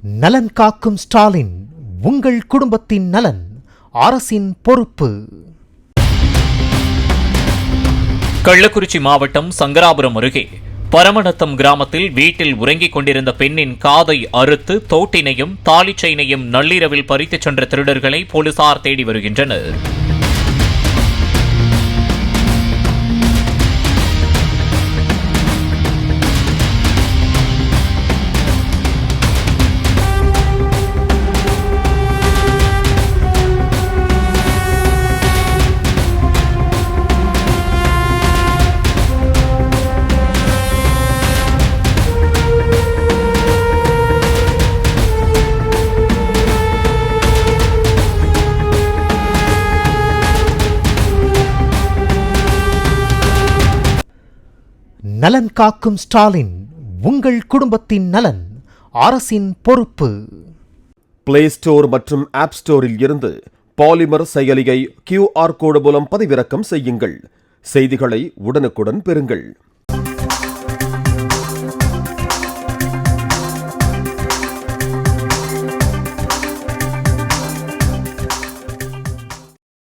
நலன் காக்கும் ஸ்டாலின், உங்கள் குடும்பத்தின் நலன் அரசின் பொறுப்பு. கள்ளக்குறிச்சி மாவட்டம் சங்கராபுரம் அருகே பரமநத்தம் கிராமத்தில் வீட்டில் உறங்கிக் கொண்டிருந்த பெண்ணின் காதை அறுத்து தோட்டினையும் தாலி செயினையும் நள்ளிரவில் பறித்துச் சென்ற திருடர்களை போலீசார் தேடி வருகின்றனர். நலன் காக்கும் ஸ்டாலின், உங்கள் குடும்பத்தின் நலன் அரசின் பொறுப்பு. பிளே ஸ்டோர் மற்றும் ஆப் ஸ்டோரில் இருந்து பாலிமர் செயலியை QR கோடு மூலம் பதிவிறக்கம் செய்யுங்கள். செய்திகளை உடனுக்குடன் பெறுங்கள்.